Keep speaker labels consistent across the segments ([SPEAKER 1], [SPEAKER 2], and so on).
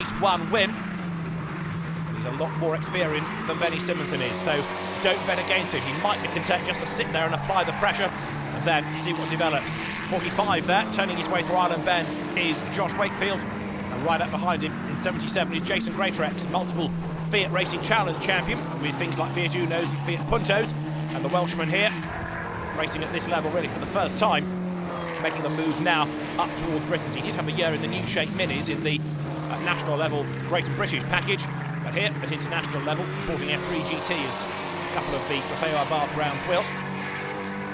[SPEAKER 1] least one win. He's a lot more experienced than Benny Simonson is, so don't bet against him. He might be content just to sit there and apply the pressure and then see what develops. 45 there, turning his way through Island Bend is Josh Wakefield, and right up behind him in 77 is Jason Greatrex, multiple Fiat Racing Challenge champion with things like Fiat Unos and Fiat Puntos, and the Welshman here racing at this level really for the first time, making the move now up towards Britain. He did have a year in the new shape minis in the national level Great and British package, but here at international level supporting F3 GT as a couple of the Trofeo Abarth rounds will.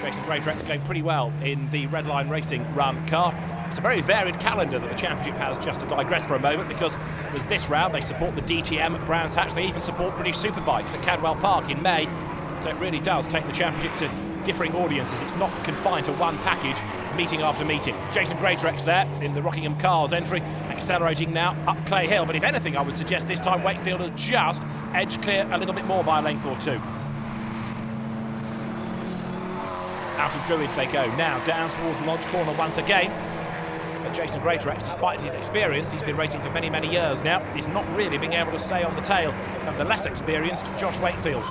[SPEAKER 1] Jason Greatrex going pretty well in the Red Line Racing run car. It's a very varied calendar that the championship has, just to digress for a moment, because there's this round, they support the DTM at Brands Hatch, they even support British Superbikes at Cadwell Park in May, so it really does take the championship to differing audiences. It's not confined to one package, meeting after meeting. Jason Greatrex there in the Rockingham Cars entry, accelerating now up Clay Hill, but if anything I would suggest this time Wakefield has just edged clear a little bit more by a length or two. Out of Druids they go, now down towards Lodge Corner once again. But Jason Greatrex, despite his experience, he's been racing for many, many years now, is not really being able to stay on the tail of the less experienced Josh Wakefield,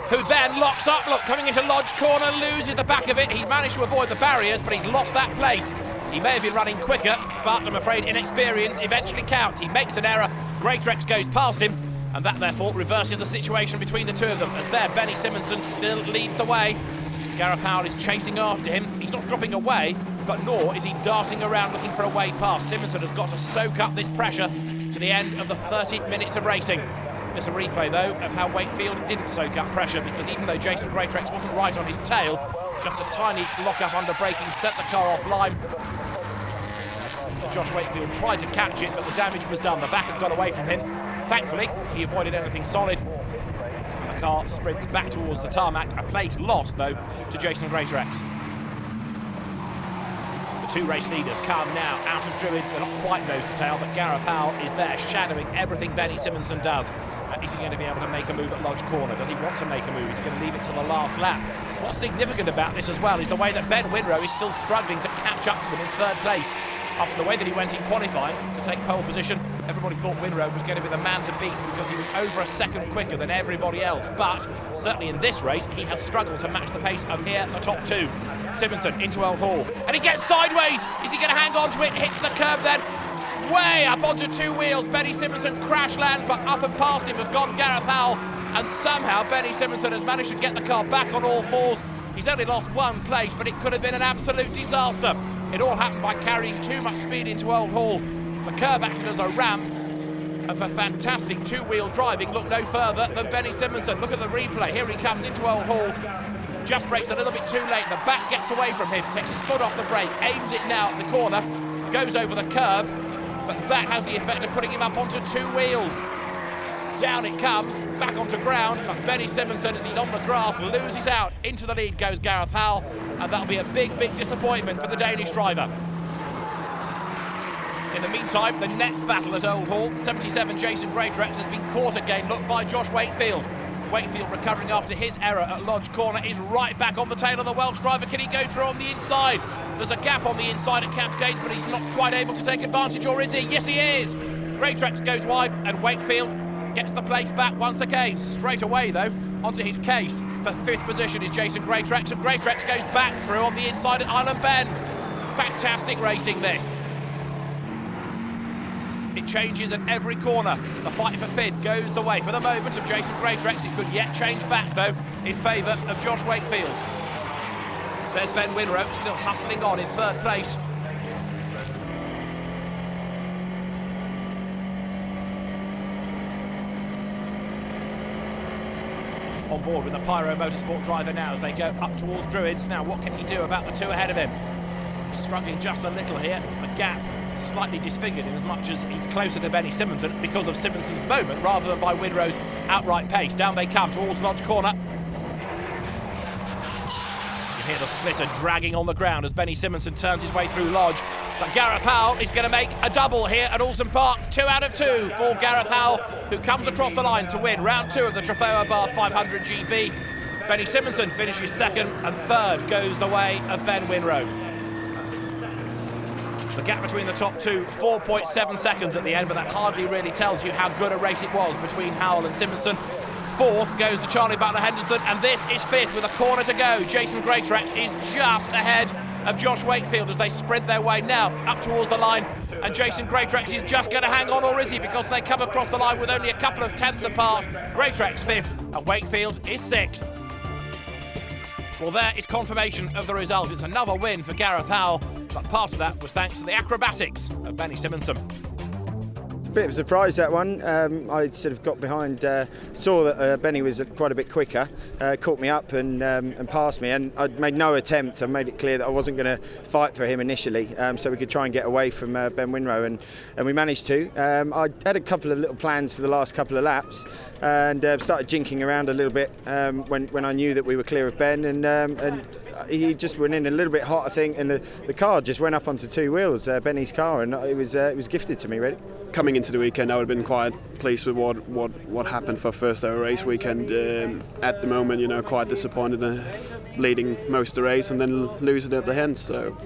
[SPEAKER 1] who then locks up, look, coming into Lodge Corner, loses the back of it. He managed to avoid the barriers, but he's lost that place. He may have been running quicker, but I'm afraid inexperience eventually counts. He makes an error, Greatrex goes past him, and that therefore reverses the situation between the two of them, as there Benny Simonson still leads the way. Gareth Howell is chasing after him. He's not dropping away, but nor is he darting around looking for a way past. Simonson has got to soak up this pressure to the end of the 30 minutes of racing. There's a replay, though, of how Wakefield didn't soak up pressure, because even though Jason Greatrex wasn't right on his tail, just a tiny lock-up under braking sent the car offline. Josh Wakefield tried to catch it, but the damage was done. The back had got away from him. Thankfully, he avoided anything solid. The car sprints back towards the tarmac, a place lost though to Jason Greatrex. The two race leaders come now out of Druids. They're not quite nose to tail, but Gareth Howell is there shadowing everything Benny Simonson does. Is he going to be able to make a move at Lodge Corner? Does he want to make a move? Is he going to leave it till the last lap? What's significant about this as well is the way that Ben Winrow is still struggling to catch up to them in third place. After the way that he went in qualifying to take pole position, everybody thought Winrow was going to be the man to beat because he was over a second quicker than everybody else. But certainly in this race, he has struggled to match the pace of here, the top two. Simonson into Earl Hall, and he gets sideways. Is he going to hang on to it? Hits the curb then. Way up onto two wheels. Benny Simonson crash lands, but up and past him has gone Gareth Howell. And somehow Benny Simonson has managed to get the car back on all fours. He's only lost one place, but it could have been an absolute disaster. It all happened by carrying too much speed into Old Hall. The curb acted as a ramp, and for fantastic two-wheel driving, look no further than Benny Simonson. Look at the replay. Here he comes into Old Hall. Just brakes a little bit too late. The back gets away from him, takes his foot off the brake, aims it now at the corner, goes over the curb, but that has the effect of putting him up onto two wheels. Down it comes, back onto ground, but Benny Simonson, as he's on the grass, loses out. Into the lead goes Gareth Howell, and that'll be a big, big disappointment for the Danish driver. In the meantime, the next battle at Old Hall, 77 Jason Greatrex has been caught again, look, by Josh Wakefield. Wakefield, recovering after his error at Lodge Corner, is right back on the tail of the Welsh driver. Can he go through on the inside? There's a gap on the inside at Cascades, but he's not quite able to take advantage, or is he? Yes, he is! Greatrex goes wide, and Wakefield gets the place back once again. Straight away, though, onto his case. For fifth position is Jason Greatrex, and Greatrex goes back through on the inside at Island Bend. Fantastic racing, this. It changes at every corner. The fight for fifth goes the way, for the moment, of Jason Greatrex. It could yet change back, though, in favour of Josh Wakefield. There's Ben Winrow, still hustling on in third place. On board with the Pyro Motorsport driver now as they go up towards Druids. Now, what can he do about the two ahead of him? He's struggling just a little here. The gap is slightly disfigured in as much as he's closer to Benny Simonson because of Simonson's moment rather than by Winrow's outright pace. Down they come towards Lodge Corner. You hear the splitter dragging on the ground as Benny Simonson turns his way through Lodge. But Gareth Howell is going to make a double here at Oulton Park. 2 out of 2 for Gareth Howell, who comes across the line to win round 2 of the Trofeo Abarth 500 GB. Benny Simonson finishes second, and third goes the way of Ben Winrow. The gap between the top two, 4.7 seconds at the end, but that hardly really tells you how good a race it was between Howell and Simonson. Fourth goes to Charlie Butler-Henderson, and this is fifth with a corner to go. Jason Greatrex is just ahead of Josh Wakefield as they sprint their way now up towards the line, and Jason Greatrex is just going to hang on, or is he? Because they come across the line with only a couple of tenths apart. Greatrex fifth, and Wakefield is sixth. Well, there is confirmation of the result. It's another win for Gareth Howell, but part of that was thanks to the acrobatics of Benny Simonson.
[SPEAKER 2] Bit of a surprise, that one. I sort of got behind, saw that Benny was quite a bit quicker, caught me up and passed me, and I'd made no attempt. I made it clear that I wasn't going to fight for him initially, so we could try and get away from Ben Winrow, and we managed to. I had a couple of little plans for the last couple of laps, and started jinking around a little bit when I knew that we were clear of Ben, and he just went in a little bit hot, I think, and the car just went up onto two wheels, Benny's car, and it was gifted to me, really.
[SPEAKER 3] Coming into the weekend, I would have been quite pleased with what happened for first ever race weekend. At the moment, quite disappointed leading most of the race and then losing at the end. So,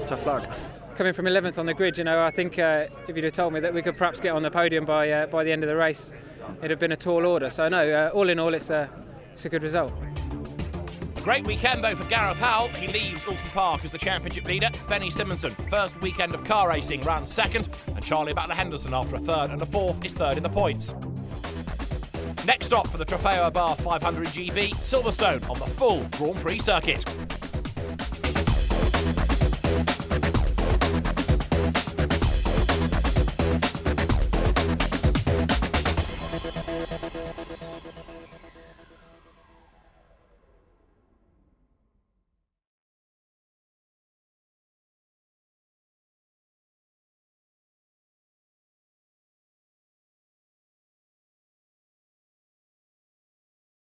[SPEAKER 3] tough luck.
[SPEAKER 4] Coming from 11th on the grid, I think if you'd have told me that we could perhaps get on the podium by the end of the race, it'd have been a tall order. So no, all in all, it's a good result.
[SPEAKER 1] Great weekend though for Gareth Howell. He leaves Oulton Park as the championship leader. Benny Simonson, first weekend of car racing, ran second, and Charlie Butler-Henderson, after a third and a fourth, is third in the points. Next stop for the Trofeo Abarth 500 GB, Silverstone on the full Grand Prix circuit.